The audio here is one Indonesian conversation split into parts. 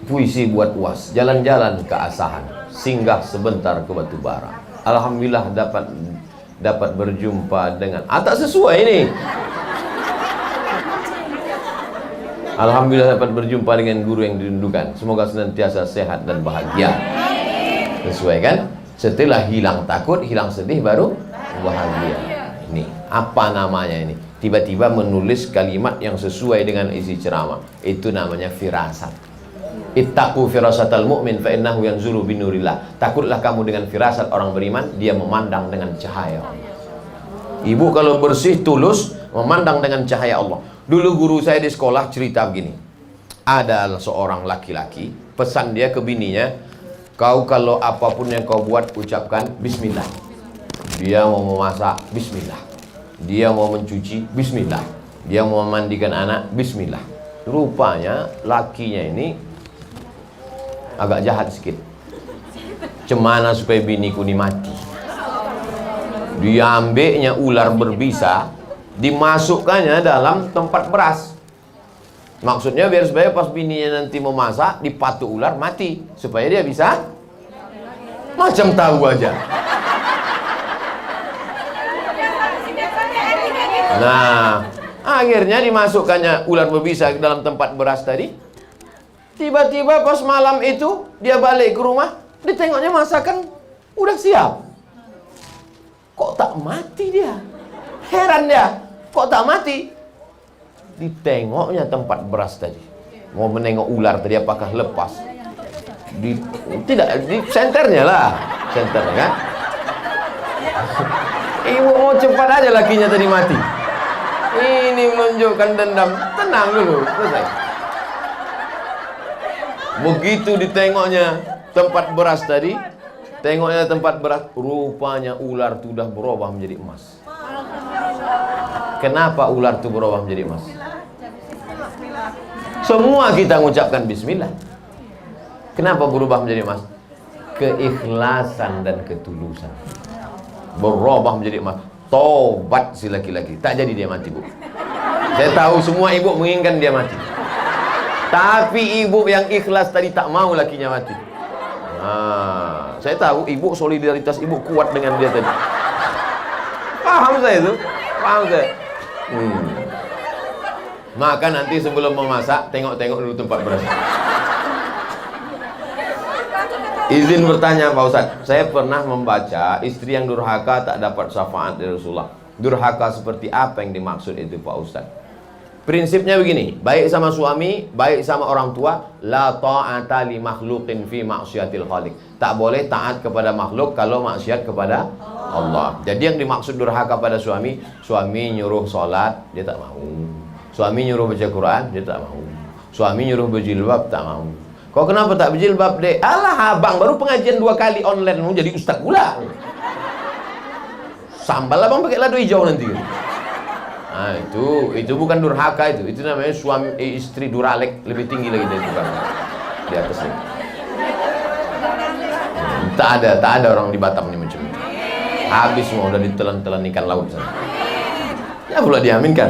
puisi buat UAS, jalan-jalan ke Asahan, singgah sebentar ke Batubara. Alhamdulillah dapat berjumpa dengan tak sesuai ini. Alhamdulillah dapat berjumpa dengan guru yang dirindukan. Semoga senantiasa sehat dan bahagia. Sesuai kan? Setelah hilang takut, hilang sedih, baru bahagia. Ini apa namanya ini? Tiba-tiba menulis kalimat yang sesuai dengan isi ceramah. Itu namanya firasat. Ittaqu firasatal mu'min fa innahu yanzuru binurillah. Takutlah kamu dengan firasat orang beriman, dia memandang dengan cahaya Allah. Ibu kalau bersih tulus memandang dengan cahaya Allah. Dulu guru saya di sekolah cerita begini. Ada seorang laki-laki, pesan dia ke bininya, kau kalau apapun yang kau buat ucapkan bismillah. Dia mau memasak, bismillah. Dia mau mencuci, bismillah. Dia mau memandikan anak, bismillah. Rupanya lakinya ini agak jahat sedikit. Cemana supaya biniku ini mati. Dia ambilnya ular berbisa, dimasukkannya dalam tempat beras. Maksudnya biar supaya pas bininya nanti memasak, dipatuk ular mati, supaya dia bisa macam tahu aja. Nah, akhirnya dimasukkannya ular berbisa ke dalam tempat beras tadi. Tiba-tiba pas malam itu dia balik ke rumah, ditengoknya masakan udah siap. Kok tak mati dia? Heran dia, kok tak mati? Ditengoknya tempat beras tadi. Mau menengok ular tadi apakah lepas? Tidak, di senternya lah. Senternya kan? Ibu mau cepat aja lakinya tadi mati. Ini menunjukkan dendam. Tenang dulu, selesai. Begitu ditengoknya tempat beras tadi, tengoknya tempat beras, rupanya ular itu sudah berubah menjadi emas. Kenapa ular itu berubah menjadi emas? Semua kita mengucapkan bismillah. Kenapa berubah menjadi emas? Keikhlasan dan ketulusan. Berubah menjadi emas. Tobat si laki-laki. Tak jadi dia mati, Bu. Saya tahu semua ibu menginginkan dia mati. Tapi ibu yang ikhlas tadi tak mau lakinya mati. Saya tahu ibu, solidaritas ibu kuat dengan dia tadi. Paham saya itu? Paham saya. Maka nanti sebelum memasak, tengok-tengok dulu tempat beras. Izin bertanya Pak Ustadz, saya pernah membaca istri yang durhaka tak dapat syafaat dari Rasulullah. Durhaka seperti apa yang dimaksud itu Pak Ustadz? Prinsipnya begini, baik sama suami, baik sama orang tua, la ta'ata li makhluqin fi ma'syiatil khaliq. Tak boleh taat kepada makhluk kalau maksiat kepada Allah. Jadi yang dimaksud durhaka pada suami, suami nyuruh sholat, dia tak mau. Suami nyuruh baca Quran, dia tak mau. Suami nyuruh berjilbab, tak mau. Kau kenapa tak berjilbab, dek? Alah abang, baru pengajian 2 kali online, mau jadi ustaz pula. Sambal abang pakai lado hijau nanti. Nah, itu bukan durhaka itu namanya suami istri duralek, lebih tinggi lagi dari tukang di atasnya. Tak ada orang di Batam ini macam itu. Habis semua udah ditelan-telan ikan laut sana. Ya pula diaminkan.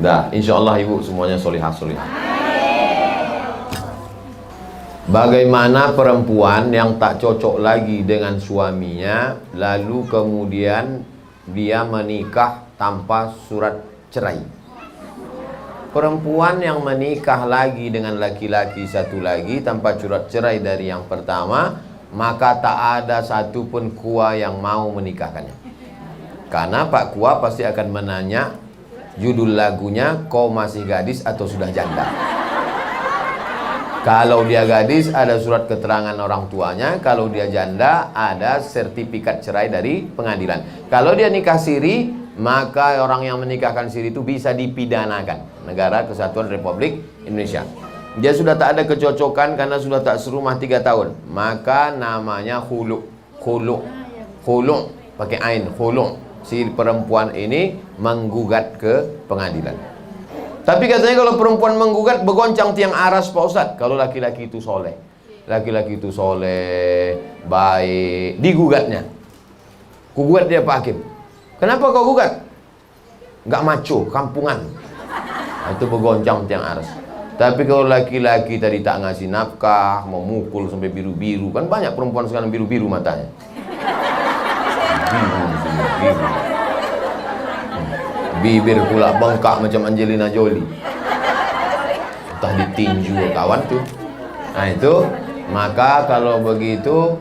Dah, insya Allah ibu semuanya solihah. Bagaimana perempuan yang tak cocok lagi dengan suaminya, lalu kemudian dia menikah tanpa surat cerai? Perempuan yang menikah lagi dengan laki-laki satu lagi tanpa surat cerai dari yang pertama, maka tak ada satupun kua yang mau menikahkannya. Karena Pak Kua pasti akan menanya judul lagunya, kau masih gadis atau sudah janda? Kalau dia gadis ada surat keterangan orang tuanya, kalau dia janda ada sertifikat cerai dari pengadilan. Kalau dia nikah siri, maka orang yang menikahkan siri itu bisa dipidanakan. Negara Kesatuan Republik Indonesia. Dia sudah tak ada kecocokan karena sudah tak serumah 3 tahun, maka namanya khulu. Pakai ain, khulu. Si perempuan ini menggugat ke pengadilan. Tapi katanya kalau perempuan menggugat bergoncang tiang aras Pak Ustadz. Kalau laki-laki itu soleh, baik, digugatnya. Kugugat dia Pak Hakim. Kenapa kau gugat? Nggak maco, kampungan. Nah, itu bergoncang tiang aras. Tapi kalau laki-laki tadi tak ngasih nafkah, mau mukul sampai biru-biru, kan banyak perempuan sekarang biru-biru matanya. Biru. Bibir pula bengkak macam Angelina Jolie. Entah ditinju kawan tuh. Nah itu, maka kalau begitu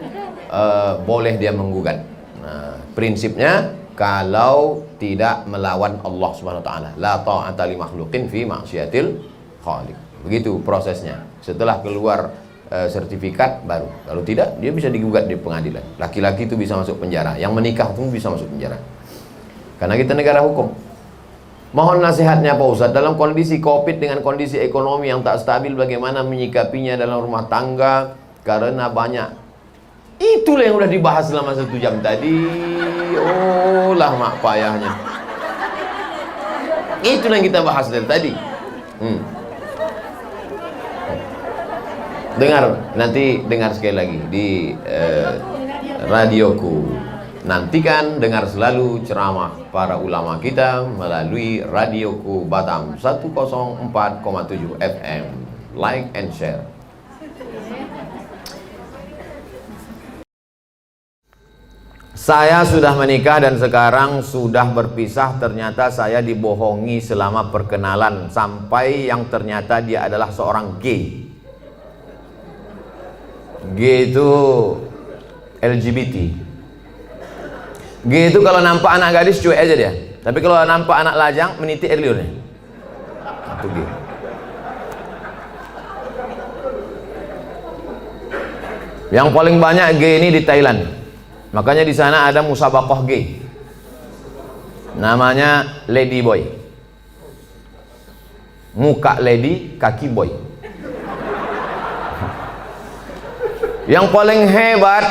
boleh dia menggugat. Nah, prinsipnya kalau tidak melawan Allah Subhanahu wa taala, la ta'ata li makhluqin fi ma'siyatil khaliq. Begitu prosesnya. Setelah keluar sertifikat baru. Kalau tidak, dia bisa digugat di pengadilan. Laki-laki itu bisa masuk penjara. Yang menikah itu bisa masuk penjara. Karena kita negara hukum. Mohon nasihatnya Pak Ustadz, dalam kondisi Covid dengan kondisi ekonomi yang tak stabil, bagaimana menyikapinya dalam rumah tangga? Karena banyak. Itulah yang udah dibahas selama 1 jam tadi. Oh lah mak payahnya. Itulah yang kita bahas dari tadi. Nanti dengar sekali lagi di radioku. Nantikan dengar selalu ceramah para ulama kita melalui radioku Batam 104,7 FM. Like and share. Saya sudah menikah dan sekarang sudah berpisah. Ternyata saya dibohongi selama perkenalan, sampai yang ternyata dia adalah seorang gay. G itu LGBT. G itu kalau nampak anak gadis cuek aja dia. Tapi kalau nampak anak lajang menitik air liurnya. Itu G. Yang paling banyak G ini di Thailand. Makanya di sana ada musabaqah G. Namanya Lady Boy. Muka lady, kaki boy. Yang paling hebat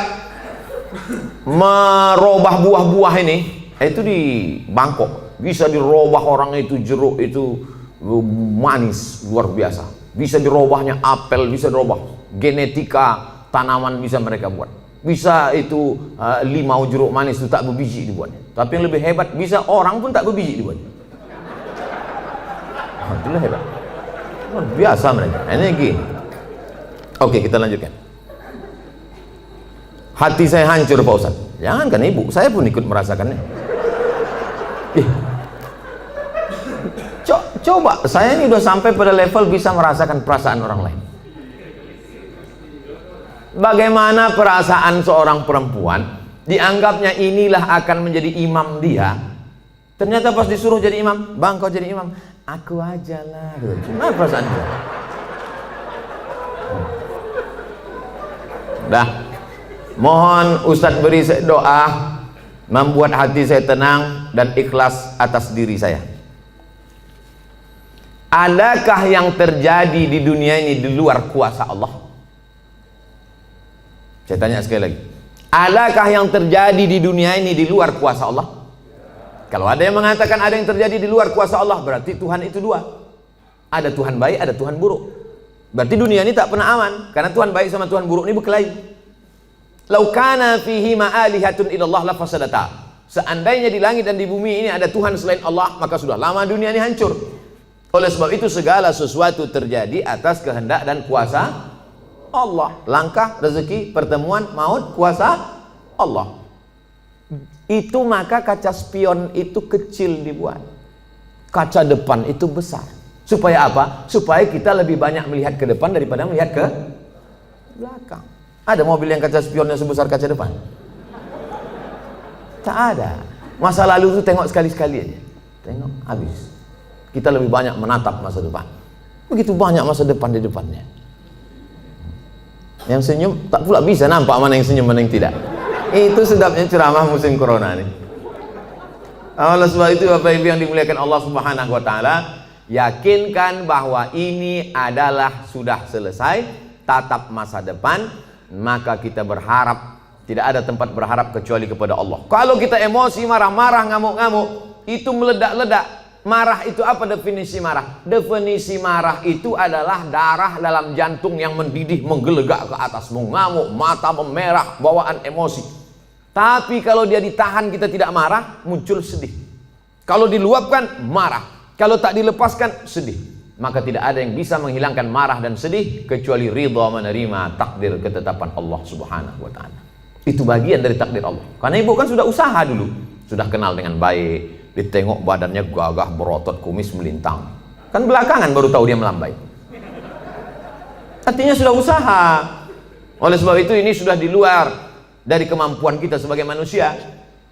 merubah buah-buah ini itu di Bangkok. Bisa dirubah orang itu, jeruk itu manis luar biasa. Bisa dirubahnya apel, bisa dirubah genetika tanaman, bisa mereka buat. Bisa itu limau jeruk manis itu tak berbiji dibuatnya. Tapi yang lebih hebat, bisa orang pun tak berbiji dibuatnya. Itulah hebat. Luar biasa mereka. Ini gini. Oke, kita lanjutkan. Hati saya hancur Pak Ustadz. Jangankan ibu, saya pun ikut merasakannya. Coba, saya ini udah sampai pada level bisa merasakan perasaan orang lain. Bagaimana perasaan seorang perempuan, dianggapnya inilah akan menjadi imam dia. Ternyata pas disuruh jadi imam, bang kau jadi imam, aku aja lah. Gimana perasaan dia? Dah. Mohon Ustadz beri doa membuat hati saya tenang dan ikhlas atas diri saya. Adakah yang terjadi di dunia ini di luar kuasa Allah? Saya tanya sekali lagi. Adakah yang terjadi di dunia ini di luar kuasa Allah? Kalau ada yang mengatakan ada yang terjadi di luar kuasa Allah, berarti Tuhan itu dua. Ada Tuhan baik, ada Tuhan buruk. Berarti dunia ini tak pernah aman, karena Tuhan baik sama Tuhan buruk ini berkelahi. Lau kana fihi ma'alihatun illallah la fasadata. Seandainya di langit dan di bumi ini ada Tuhan selain Allah, maka sudah lama dunia ini hancur. Oleh sebab itu segala sesuatu terjadi atas kehendak dan kuasa Allah. Langkah, rezeki, pertemuan, maut, kuasa Allah. Itu maka kaca spion itu kecil dibuat. Kaca depan itu besar. Supaya apa? Supaya kita lebih banyak melihat ke depan daripada melihat ke belakang. Ada mobil yang kaca spionnya sebesar kaca depan? Tak ada. Masa lalu itu tengok sekali-sekali aja. Tengok, habis. Kita lebih banyak menatap masa depan. Begitu banyak masa depan di depannya. Yang senyum tak pula bisa nampak mana yang senyum mana yang tidak. Itu sedapnya ceramah musim corona nih. Oleh sebab itu Bapak Ibu yang dimuliakan Allah Subhanahu wa taala, yakinkan bahwa ini adalah sudah selesai, tatap masa depan, maka kita berharap, tidak ada tempat berharap kecuali kepada Allah. Kalau kita emosi, marah-marah, ngamuk-ngamuk, itu meledak-ledak. Marah itu apa definisi marah? Definisi marah itu adalah darah dalam jantung yang mendidih, menggelegak ke atas, mengamuk, mata memerah, bawaan emosi. Tapi kalau dia ditahan, kita tidak marah, muncul sedih. Kalau diluapkan, marah. Kalau tak dilepaskan, sedih. maka tidak ada yang bisa menghilangkan marah dan sedih kecuali ridha menerima takdir ketetapan Allah Subhanahu wa taala. Itu bagian dari takdir Allah. Karena ibu kan sudah usaha dulu, sudah kenal dengan baik, ditengok badannya gagah berotot, kumis melintang. Kan belakangan baru tahu dia melambai. Artinya sudah usaha. Oleh sebab itu ini sudah di luar dari kemampuan kita sebagai manusia.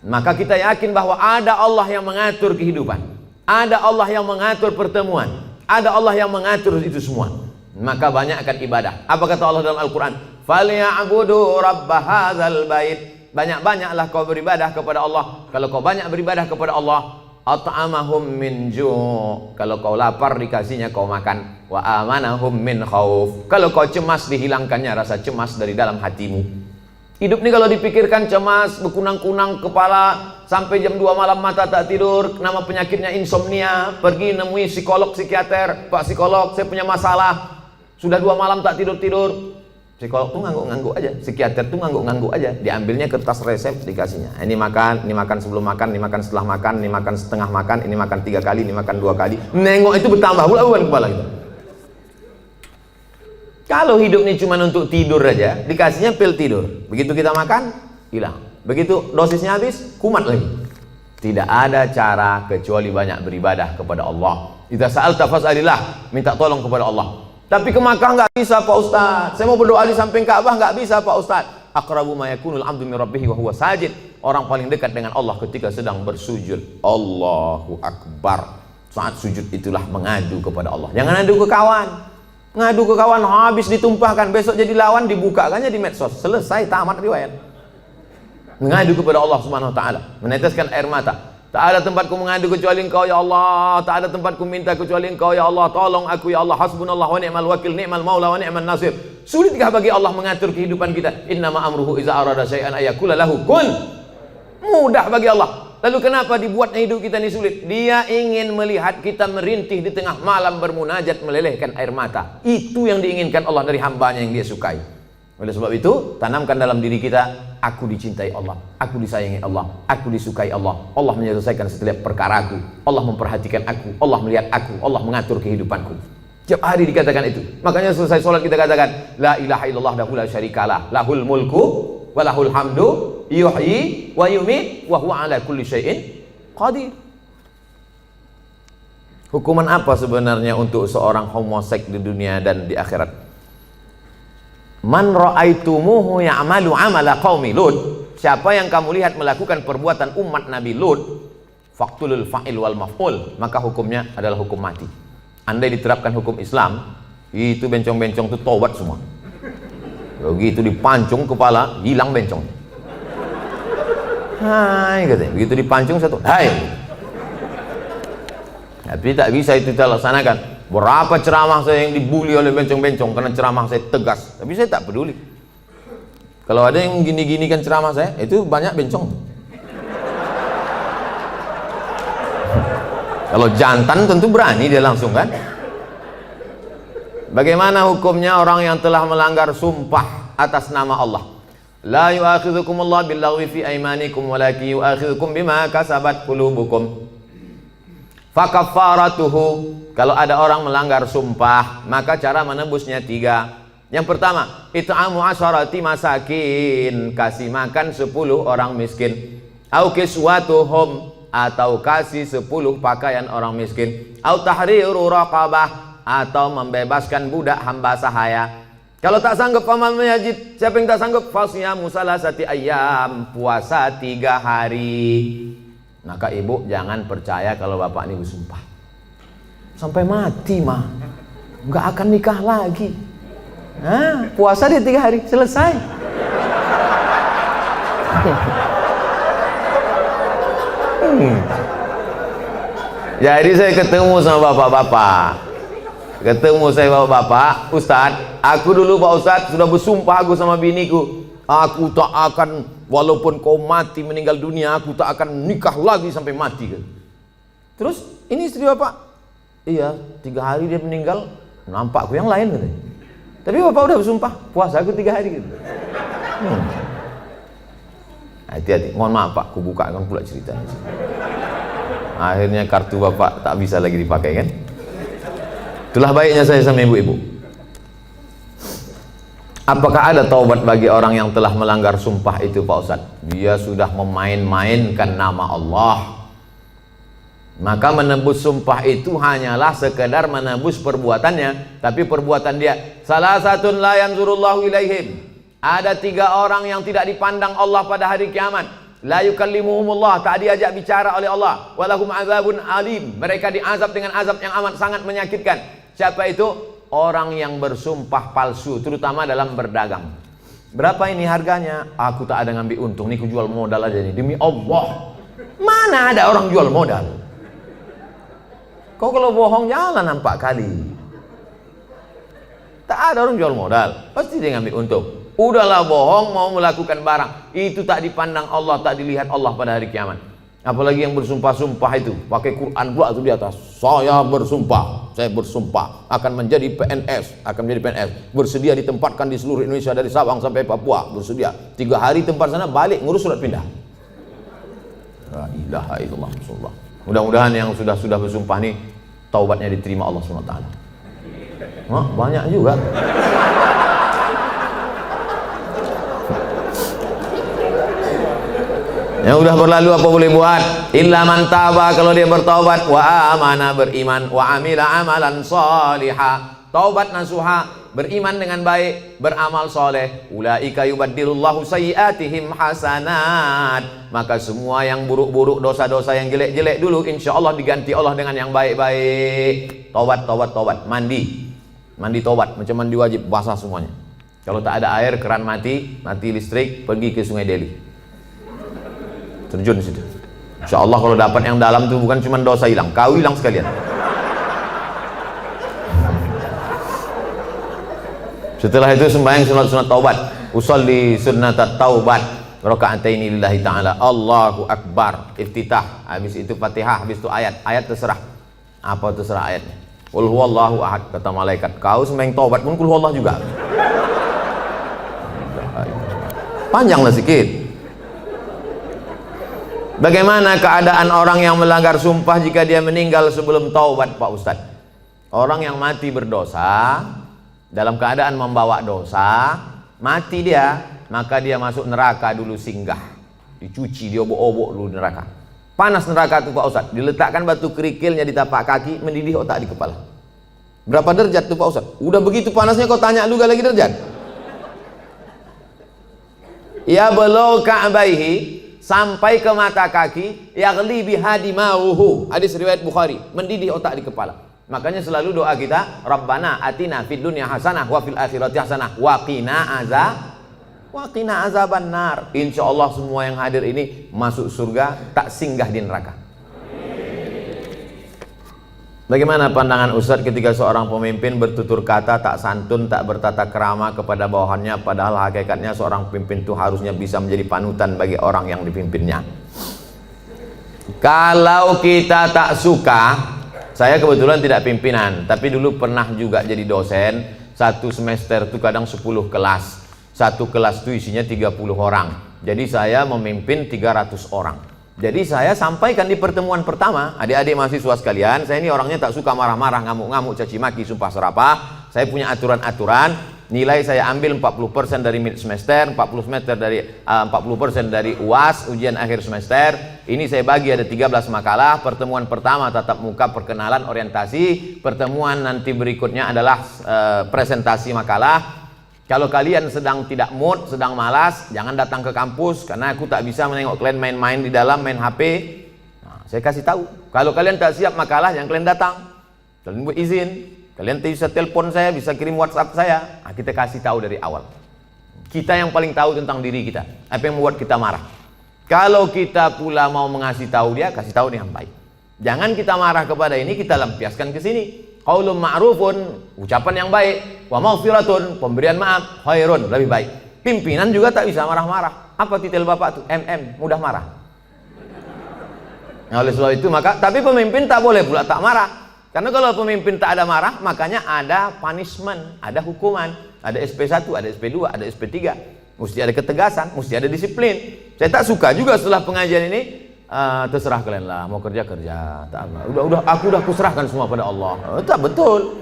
Maka kita yakin bahwa ada Allah yang mengatur kehidupan, ada Allah yang mengatur pertemuan, ada Allah yang mengatur itu semua. Maka banyakkan ibadah. Apa kata Allah dalam Al-Quran? Falya'budu rabb hadzal bait. Banyak-banyaklah kau beribadah kepada Allah. Kalau kau banyak beribadah kepada Allah, at'amahum min ju'. Kalau kau lapar dikasihnya kau makan. Wa amanahum min khauf. Kalau kau cemas dihilangkannya rasa cemas dari dalam hatimu. Hidup ini kalau dipikirkan cemas, berkunang-kunang kepala, sampai jam 2 malam mata tak tidur, nama penyakitnya insomnia, pergi nemui psikolog, psikiater, Pak psikolog, saya punya masalah, sudah 2 malam tak tidur-tidur. Psikolog tuh ngangguk-ngangguk aja, psikiater tuh ngangguk-ngangguk aja, diambilnya kertas resep dikasihnya. Ini makan sebelum makan, ini makan setelah makan, ini makan setengah makan, ini makan 3 kali, ini makan 2 kali. Nengok itu bertambah pula beban kepala kita. Kalau hidup ini cuma untuk tidur aja, dikasihnya pil tidur. Begitu kita makan, hilang. Begitu dosisnya habis, kumat lagi. Tidak ada cara kecuali banyak beribadah kepada Allah. Idza sa'alta fas'alillah, minta tolong kepada Allah. Tapi ke Makkah nggak bisa Pak Ustaz. Saya mau berdoa di samping Ka'bah nggak bisa Pak Ustaz. Aqrabu ma yakunul 'abdu min rabbih wa huwa sajid. Orang paling dekat dengan Allah ketika sedang bersujud. Allahu Akbar. Saat sujud itulah mengadu kepada Allah. Jangan adu ke kawan. Ngadu ke kawan habis ditumpahkan, besok jadi lawan dibukakannya di medsos, selesai tamat riwayat. Mengadu kepada Allah Subhanahu wa taala, meneteskan air mata. Tak ada tempatku mengadu kecuali Engkau ya Allah, tak ada tempatku minta kecuali Engkau ya Allah, tolong aku ya Allah, hasbunallah wa ni'mal wakil, ni'mal maula wa ni'man nasir. Sulitkah bagi Allah mengatur kehidupan kita? Innama amruhu iza arada syai'an ayakula lahu kun. Mudah bagi Allah. Lalu kenapa dibuatnya hidup kita ini sulit? Dia ingin melihat kita merintih di tengah malam bermunajat melelehkan air mata. Itu yang diinginkan Allah dari hambanya yang dia sukai. Oleh sebab itu, tanamkan dalam diri kita, aku dicintai Allah, aku disayangi Allah, aku disukai Allah. Allah menyelesaikan setiap perkaraku, Allah memperhatikan aku, Allah melihat aku, Allah mengatur kehidupanku. Tiap hari dikatakan itu. Makanya selesai sholat kita katakan, la ilaha illallah la syarikalah, lahul mulku walahul hamdu yuhyi wa yumit wa huwa ala kulli syai'in qadir. Hukuman apa sebenarnya untuk seorang homoseks di dunia dan di akhirat? Man ra'aitumuhu ya'malu 'amala qaumi Lut. Siapa yang kamu lihat melakukan perbuatan umat Nabi Lut, faqtulul fa'il wal maf'ul, maka hukumnya adalah hukum mati. Andai diterapkan hukum Islam, itu bencong-bencong itu tobat semua. Begitu dipancung kepala, hilang bencong. Hai katanya, begitu dipancung satu, hai. Tapi tak bisa itu kita laksanakan. Berapa ceramah saya yang dibully oleh bencong-bencong karena ceramah saya tegas, tapi saya tak peduli. Kalau ada yang gini-gini kan ceramah saya, itu banyak bencong. Kalau jantan tentu berani dia langsung kan. Bagaimana hukumnya orang yang telah melanggar sumpah atas nama Allah? La yu'akhidhukumullahu billaghwi fi aymanikum walakin yu'akhidhukum bima kasabat qulubukum. Fakaffaratuhu, kalau ada orang melanggar sumpah, maka cara menebusnya 3. Yang pertama, it'amu asyarati masakin, kasih makan 10 orang miskin. Au kiswatuhum, atau kasih 10 pakaian orang miskin. Au tahriru raqabah, atau membebaskan budak hamba sahaya. Kalau tak sanggup faman yajid, siapa yang tak sanggup? Fasyamu salasati ayyam, puasa 3 hari. Maka ibu jangan percaya kalau bapak ini bersumpah sampai mati mah nggak akan nikah lagi. Nah, puasa dia 3 hari selesai. Jadi saya ketemu sama bapak-bapak, bapak-bapak, Ustadz, aku dulu Pak Ustadz sudah bersumpah aku sama biniku, aku tak akan, walaupun kau mati meninggal dunia, aku tak akan nikah lagi sampai mati. Terus ini istri bapak, iya 3 hari dia meninggal, nampakku yang lain katanya. Tapi bapak udah bersumpah puasa aku 3 hari gitu. Hati-hati, mohon maaf Pak, aku bukakan pula ceritanya. Akhirnya kartu bapak tak bisa lagi dipakai kan. Itulah baiknya saya sama ibu-ibu. Apakah ada taubat bagi orang yang telah melanggar sumpah itu Pak Ustadz? Dia sudah memain-mainkan nama Allah. Maka menebus sumpah itu hanyalah sekedar menebus perbuatannya, tapi perbuatan dia. Salah satu la yanzurullahu ilaihim. Ada 3 orang yang tidak dipandang Allah pada hari kiamat. La yukallimuhumullah, tak diajak bicara oleh Allah. Walahum azabun alim. Mereka diazab dengan azab yang amat sangat menyakitkan. Siapa itu? Orang yang bersumpah palsu, terutama dalam berdagang. Berapa ini harganya? Aku tak ada ngambil untung, ini ku jual modal aja nih. Demi Allah. Mana ada orang jual modal? Kau kalau bohong jalan 4 kali. Tak ada orang jual modal, pasti dia ngambil untung. Udahlah bohong mau melakukan barang, itu tak dipandang Allah, tak dilihat Allah pada hari kiamat. Apalagi yang bersumpah-sumpah itu, pakai Quran pula tuh di atas. Saya bersumpah akan menjadi PNS, bersedia ditempatkan di seluruh Indonesia dari Sabang sampai Papua, bersedia. 3 hari tempat sana, balik ngurus surat pindah. La ilaha illallah Rasulullah. Mudah-mudahan yang sudah bersumpah nih taubatnya diterima Allah SWT. Banyak juga. Yang udah berlalu apa boleh buat? Illa man taba, kalau dia bertaubat, wa amana, beriman, wa amila amalan salihah, taubat nasuha, beriman dengan baik, beramal soleh. Ulaika yubaddilullahu sayyiatihim hasanat. Maka semua yang buruk-buruk, dosa-dosa yang jelek-jelek dulu, insya Allah diganti Allah dengan yang baik-baik. Taubat. Mandi taubat, macam mandi wajib, basah semuanya. Kalau tak ada air, keran mati listrik, pergi ke Sungai Deli, terjun situ. Insya Allah kalau dapat yang dalam tuh bukan cuma dosa hilang, kau hilang sekalian. Setelah itu sembahyang sunat taubat, usolli sunnat taubat, raka'ataini lillahi ta'ala, Allahu Akbar, iftitah. Habis itu Fatihah, habis itu ayat terserah. Apa terserah ayatnya? Qul huwallahu ahad, kata malaikat. Kau sembahyang taubat pun qul huwallah juga. Panjanglah sedikit. Bagaimana keadaan orang yang melanggar sumpah jika dia meninggal sebelum taubat Pak Ustadz? Orang yang mati berdosa, dalam keadaan membawa dosa, mati dia, maka dia masuk neraka dulu singgah. Dicuci, diobok-obok dulu neraka. Panas neraka itu Pak Ustadz, diletakkan batu kerikilnya di tapak kaki, mendidih otak di kepala. Berapa derajat tuh Pak Ustadz? Udah begitu panasnya kau tanya lu gak lagi derajat? Ya belau ka'baihi, sampai ke mata kaki, yaghli bihadi mauhu. Hadis riwayat Bukhari, mendidih otak di kepala. Makanya selalu doa kita, Rabbana atina fid dunya hasanah wa fil akhirati hasanah wa qina azaban nar. Insya Allah semua yang hadir ini masuk surga, tak singgah di neraka. Bagaimana pandangan Ustadz ketika seorang pemimpin bertutur kata tak santun, tak bertata krama kepada bawahannya, padahal hakikatnya seorang pemimpin itu harusnya bisa menjadi panutan bagi orang yang dipimpinnya. Kalau kita tak suka, saya kebetulan tidak pimpinan, tapi dulu pernah juga jadi dosen. Satu semester itu kadang 10 kelas. Satu kelas itu isinya 30 orang. Jadi saya memimpin 300 orang. Jadi saya sampaikan di pertemuan pertama, adik-adik mahasiswa sekalian, saya ini orangnya tak suka marah-marah, ngamuk-ngamuk, caci maki, sumpah serapah. Saya punya aturan-aturan. Nilai saya ambil 40% dari mid semester, 40% dari UAS, ujian akhir semester. Ini saya bagi ada 13 makalah. Pertemuan pertama tatap muka, perkenalan, orientasi. Pertemuan nanti berikutnya adalah presentasi makalah. Kalau kalian sedang tidak mood, sedang malas, jangan datang ke kampus, karena aku tak bisa menengok kalian main-main di dalam, main HP. Nah, saya kasih tahu, kalau kalian tak siap makalah, jangan kalian datang. Kalian buat izin, kalian bisa telepon saya, bisa kirim WhatsApp saya. Nah, kita kasih tahu dari awal. Kita yang paling tahu tentang diri kita, apa yang membuat kita marah. Kalau kita pula mau mengasih tahu dia, kasih tahu dengan baik. Jangan kita marah kepada ini, kita lampiaskan ke sini. Qaulun ma'rufun, ucapan yang baik, wa maghfiratun, pemberian maaf, khairun, lebih baik. Pimpinan juga tak bisa marah-marah. Apa titel Bapak tuh? Mudah marah. Nah, oleh sebab itu maka, tapi pemimpin tak boleh pula tak marah. Karena kalau pemimpin tak ada marah, makanya ada punishment, ada hukuman, ada SP1, ada SP2, ada SP3. Mesti ada ketegasan, mesti ada disiplin. Saya tak suka juga setelah pengajian ini, terserah kalian lah, mau kerja tak apa. Udah aku serahkan semua pada Allah. Tak betul.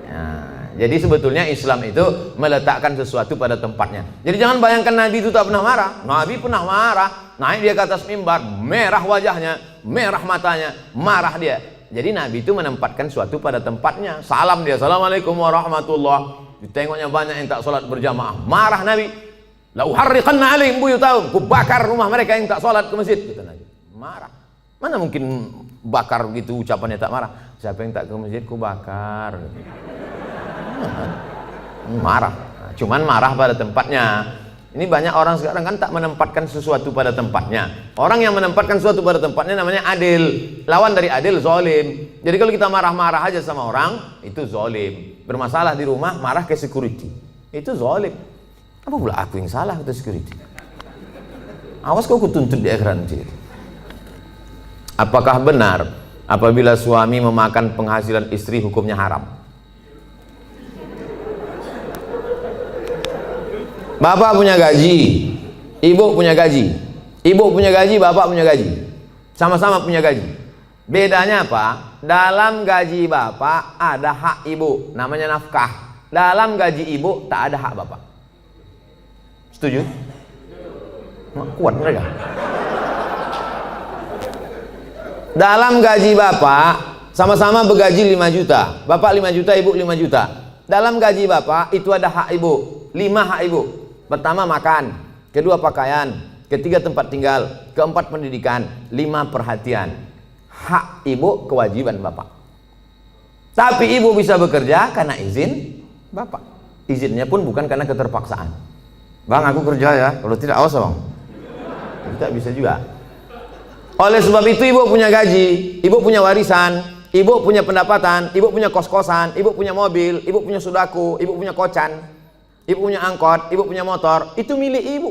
Nah, jadi sebetulnya Islam itu meletakkan sesuatu pada tempatnya. Jadi jangan bayangkan Nabi itu tak pernah marah. Nabi pernah marah. Naik dia ke atas mimbar, merah wajahnya, merah matanya, marah dia. Jadi Nabi itu menempatkan sesuatu pada tempatnya. Salam dia, assalamualaikum warahmatullah. Ditengoknya banyak yang tak sholat berjamaah, marah Nabi. La uharriqanna alaihim buyutahum, ku bakar rumah mereka yang tak sholat ke masjid, kata Nabi. Marah. Mana mungkin bakar gitu ucapannya tak marah. Siapa yang tak ke masjid ku bakar. Marah. Cuman marah pada tempatnya. Ini banyak orang sekarang kan tak menempatkan sesuatu pada tempatnya. Orang yang menempatkan sesuatu pada tempatnya namanya adil. Lawan dari adil zalim. Jadi kalau kita marah-marah aja sama orang, itu zalim. Bermasalah di rumah, marah ke security, itu zalim. Apa pula aku yang salah kata security? Awas kau kutuntut di akhirat nanti. Apakah benar apabila suami memakan penghasilan istri hukumnya haram? Bapak punya gaji, ibu punya gaji. Ibu punya gaji, bapak punya gaji. Sama-sama punya gaji. Bedanya apa? Dalam gaji bapak ada hak ibu, namanya nafkah. Dalam gaji ibu tak ada hak bapak. Setuju? Kuat mereka. Dalam gaji bapak sama-sama bergaji 5 juta. Bapak 5 juta, ibu 5 juta. Dalam gaji bapak itu ada hak ibu, 5 hak ibu. Pertama makan, kedua pakaian, ketiga tempat tinggal, keempat pendidikan, 5 perhatian. Hak ibu, kewajiban bapak. Tapi ibu bisa bekerja karena izin bapak. Izinnya pun bukan karena keterpaksaan. Bang, aku kerja ya, kalau tidak awas bang. Tidak bisa juga. Oleh sebab itu ibu punya gaji, ibu punya warisan, ibu punya pendapatan, ibu punya kos-kosan, ibu punya mobil, ibu punya sodako, ibu punya kocan, ibu punya angkot, ibu punya motor. Itu milik ibu.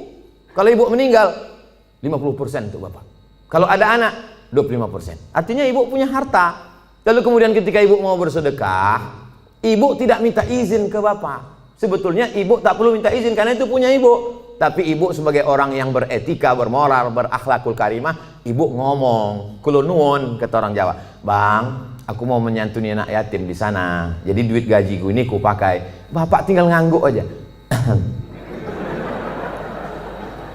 Kalau ibu meninggal 50% untuk bapak. Kalau ada anak 25%. Artinya ibu punya harta. Lalu kemudian ketika ibu mau bersedekah, ibu tidak minta izin ke bapak. Sebetulnya ibu tak perlu minta izin karena itu punya ibu. Tapi ibu sebagai orang yang beretika, bermoral, berakhlakul karimah, ibu ngomong, kulo nuwun kata orang Jawa. Bang, aku mau menyantuni anak yatim di sana. Jadi duit gajiku ini ku pakai. Bapak tinggal ngangguk aja.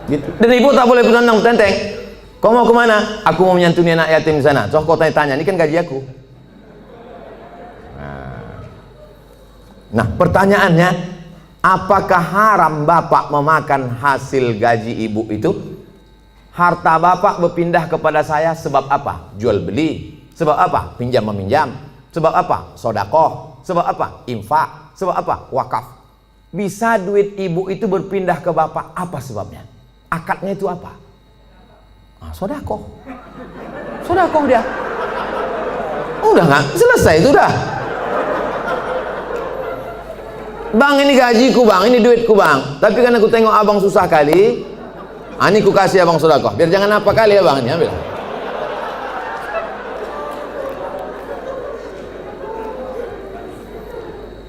Gitu. Dan ibu tak boleh bertentang tenteng. Kau mau kemana? Aku mau menyantuni anak yatim di sana. Coba kau tanya, ini kan gaji aku. Nah, pertanyaannya, apakah haram bapak memakan hasil gaji ibu itu? Harta bapak berpindah kepada saya sebab apa? Jual beli. Sebab apa? Pinjam meminjam. Sebab apa? Sodakoh. Sebab apa? Infak. Sebab apa? Wakaf. Bisa duit ibu itu berpindah ke bapak, apa sebabnya? Akadnya itu apa? Sodakoh. Sodakoh dia. Udah nggak? Selesai itu udah. Bang, ini gajiku bang, ini duitku bang. Tapi kan aku tengok abang susah kali, ini ku kasih abang sodakoh. Biar jangan apa kali ya bang, ini ambil.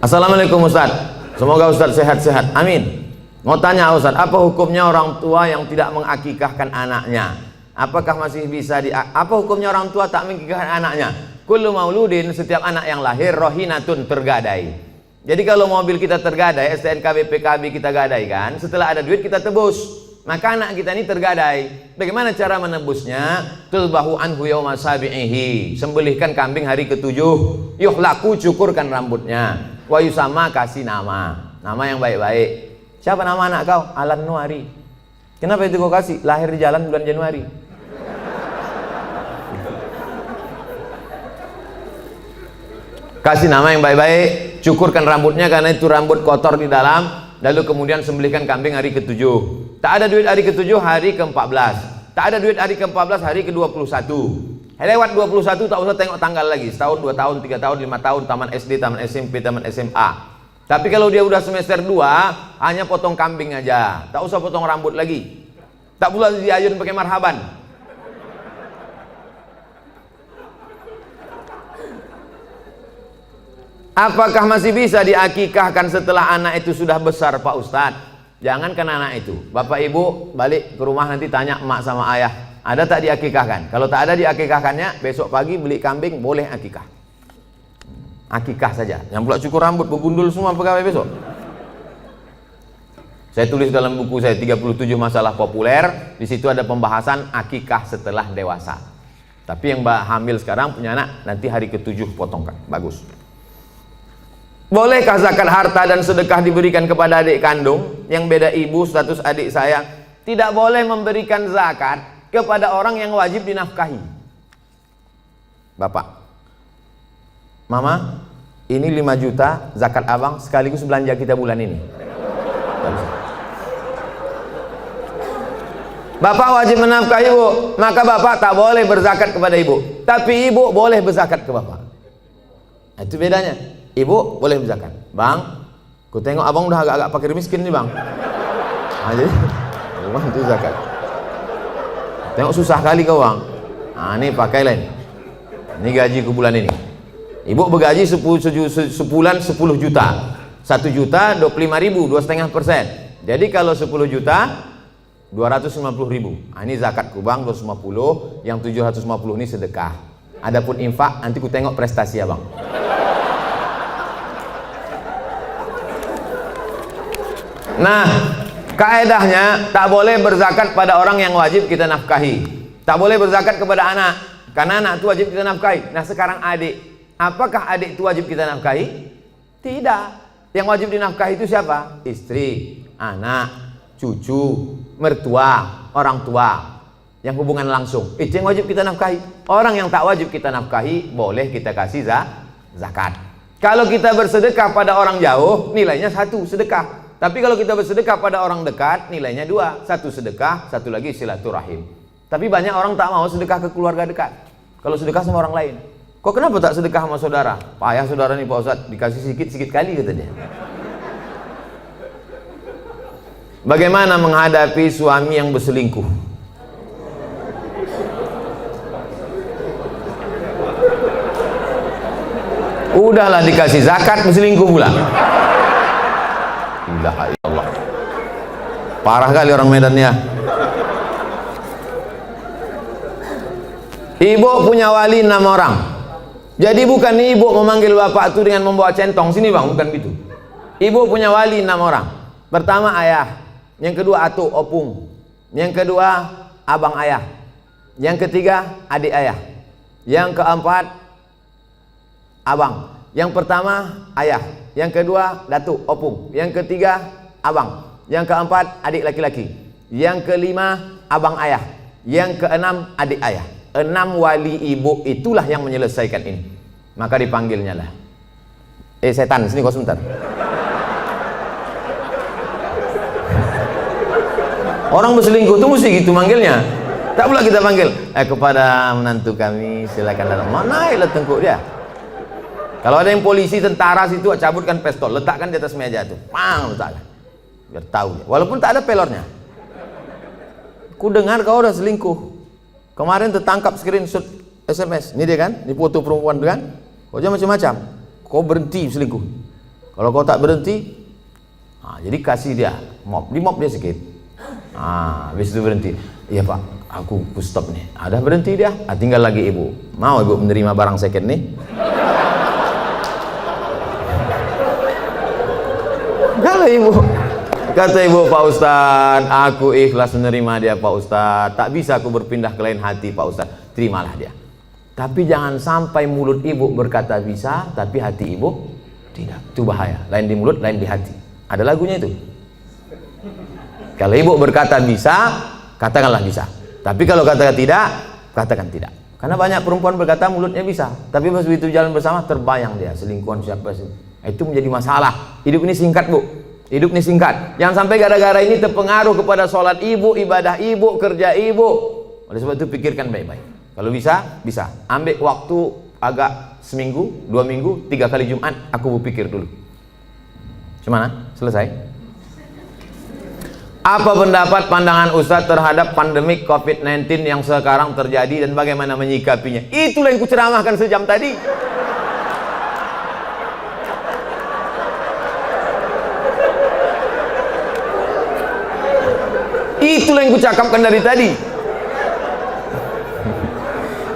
Assalamualaikum Ustaz. Semoga Ustaz sehat-sehat. Amin. Mau tanya Ustaz, apa hukumnya orang tua yang tidak mengakikahkan anaknya? Apakah masih bisa apa hukumnya orang tua tak mengakikahkan anaknya? Kullu mauludin, setiap anak yang lahir rohinatun, tergadai. Jadi kalau mobil kita tergadai, STNK BPKB kita gadaikan, setelah ada duit kita tebus. Maka anak kita ini tergadai. Bagaimana cara menebusnya? Tulbahu anhu yauma sabi'ihi. Sembelihkan kambing hari ke-7. Yuhlaku, cukurkan rambutnya. Wa yusama, kasih nama. Nama yang baik-baik. Siapa nama anak kau? Alan Nuari. Kenapa itu kau kasih? Lahir di jalan bulan Januari. Kasih nama yang baik-baik, cukurkan rambutnya karena itu rambut kotor di dalam, lalu kemudian sembelihkan kambing hari ke-7. Tak ada duit hari ke-7, hari ke-14. Tak ada duit hari ke-14, hari ke-21. Lewat 21 tak usah tengok tanggal lagi. Setahun, 2 tahun, 3 tahun, 5 tahun, taman SD, taman SMP, taman SMA. Tapi kalau dia udah semester 2, hanya potong kambing aja. Tak usah potong rambut lagi. Tak pula diayun pakai marhaban. Apakah masih bisa diakikahkan setelah anak itu sudah besar Pak Ustadz? Jangankan anak itu, bapak ibu balik ke rumah nanti tanya emak sama ayah, ada tak diakikahkan? Kalau tak ada diakikahkannya, besok pagi beli kambing, boleh akikah. akikah saja. Yang pula cukur rambut, begundul semua pegawai besok. Saya tulis dalam buku saya 37 masalah populer, di situ ada pembahasan akikah setelah dewasa. Tapi yang hamil sekarang punya anak, nanti hari ke-7 potongkan. Bagus. Bolehkah zakat harta dan sedekah diberikan kepada adik kandung yang beda ibu, status adik saya? Tidak boleh memberikan zakat kepada orang yang wajib dinafkahi. Bapak, Mama, ini 5 juta zakat abang sekaligus belanja kita bulan ini. Bapak wajib menafkahi ibu, maka bapak tak boleh berzakat kepada ibu, tapi ibu boleh berzakat ke bapak. Itu bedanya. Ibu boleh berzakat. Bang, ku tengok abang udah agak-agak fakir miskin nih bang. Nah, jadi bang itu zakat. Tengok susah kali kau bang. Nah ini pakai lain. Ini gaji ku bulan ini. Ibu bergaji sebulan 10 juta. 1 juta 25.000, 2,5%. Jadi kalau 10 juta 250.000. Nah, ini zakatku bang 250, yang 750 ini sedekah. Adapun infak nanti ku tengok prestasi abang. Nah, kaedahnya tak boleh berzakat pada orang yang wajib kita nafkahi. Tak boleh berzakat kepada anak, karena anak itu wajib kita nafkahi. Nah, sekarang adik, apakah adik itu wajib kita nafkahi? Tidak. Yang wajib dinafkahi itu siapa? Istri, anak, cucu, mertua, orang tua, yang hubungan langsung. Itu yang wajib kita nafkahi. Orang yang tak wajib kita nafkahi boleh kita kasih zakat. Kalau kita bersedekah pada orang jauh, nilainya 1 sedekah. Tapi kalau kita bersedekah pada orang dekat, nilainya 2. 1 sedekah, 1 lagi silaturahim. Tapi banyak orang tak mau sedekah ke keluarga dekat. Kalau sedekah sama orang lain, kok kenapa tak sedekah sama saudara? Payah saudara nih Pak Ustadz, dikasih sikit-sikit kali kata dia. Bagaimana menghadapi suami yang berselingkuh? Udahlah dikasih zakat, berselingkuh pula. Ilaha illallah. Parah kali orang Medan ya. Ibu punya wali 6 orang. Jadi bukan ibu memanggil bapak itu dengan membawa centong sini bang, bukan gitu. Ibu punya wali 6 orang. Pertama ayah, yang kedua atuk opung, yang kedua abang ayah, yang ketiga adik ayah, yang keempat abang. Yang pertama ayah, yang kedua datuk opung, yang ketiga abang, yang keempat adik laki-laki, yang kelima abang ayah, yang keenam adik ayah. 6 wali ibu itulah yang menyelesaikan ini. Maka dipanggilnya lah, setan sini kau sebentar. Orang berselingkuh itu mesti gitu manggilnya. Tak pula kita panggil kepada menantu kami silakan datang. Mana ya tengkuk dia. Kalau ada yang polisi, tentara situ, cabutkan pistol, letakkan di atas meja itu, pang, letakkan, biar tahu dia. Walaupun tak ada pelornya. Ku dengar kau udah selingkuh. Kemarin tertangkap screenshot SMS. Ini dia kan, ini foto perempuan tu kan. Kau jangan macam-macam. Kau berhenti selingkuh. Kalau kau tak berhenti, jadi kasih dia mop, di mop dia sikit. Habis itu berhenti. Iya pak, aku stop nih. Ada berhenti dia. Tinggal lagi ibu. Mau ibu menerima barang second nih? Kalau ibu, kata ibu, Pak Ustadz, aku ikhlas menerima dia Pak Ustadz. Tak bisa aku berpindah ke lain hati Pak Ustadz. Terimalah dia. Tapi jangan sampai mulut ibu berkata bisa, tapi hati ibu tidak. Itu bahaya. Lain di mulut, lain di hati. Ada lagunya itu. Kalau ibu berkata bisa, katakanlah bisa. Tapi kalau katakan tidak, katakan tidak. Karena banyak perempuan berkata mulutnya bisa, tapi pas begitu jalan bersama terbayang dia selingkuhan siapa sih. Itu menjadi masalah. Hidup ini singkat bu, hidup ini singkat. Jangan sampai gara-gara ini terpengaruh kepada sholat ibu, ibadah ibu, kerja ibu. Oleh sebab itu pikirkan baik-baik. Kalau bisa, bisa. Ambil waktu agak seminggu, 2 minggu, 3 kali Jumat. Aku berpikir dulu. Gimana? Selesai. Apa pendapat pandangan Ustadz terhadap pandemik COVID-19 yang sekarang terjadi dan bagaimana menyikapinya? Itulah yang kuceramahkan sejam tadi. Itulah yang kucakapkan dari tadi.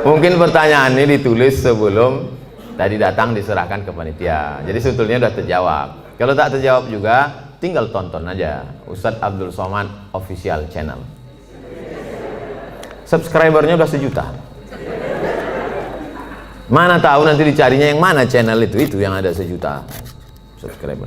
Mungkin pertanyaan ini ditulis sebelum Tadi datang diserahkan ke panitia. Jadi sebetulnya sudah terjawab. Kalau tak terjawab juga, tinggal tonton aja Ustadz Abdul Somad Official Channel. Subscribernya udah 1 juta. Mana tahu nanti dicarinya yang mana channel itu yang ada 1 juta subscriber.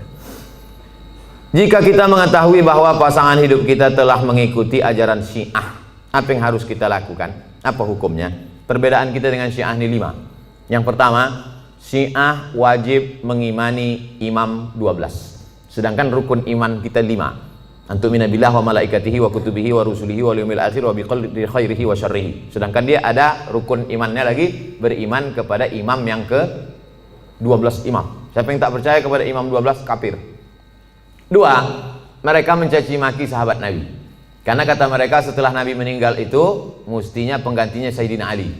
Jika kita mengetahui bahwa pasangan hidup kita telah mengikuti ajaran Syiah, apa yang harus kita lakukan? Apa hukumnya? Perbedaan kita dengan Syiah ini 5. Yang pertama, Syiah wajib mengimani imam 12. Sedangkan rukun iman kita 5. Antumina billah wa malaikatihi wa kutubihi wa rusulihi wa yaumil akhir wa biqadri khairihi wa syarrihi. Sedangkan dia ada rukun imannya lagi, beriman kepada imam yang ke 12 imam. Siapa yang tak percaya kepada imam 12 kafir. 2, mereka mencaci maki sahabat Nabi. Karena kata mereka setelah Nabi meninggal itu mestinya penggantinya Sayyidina Ali.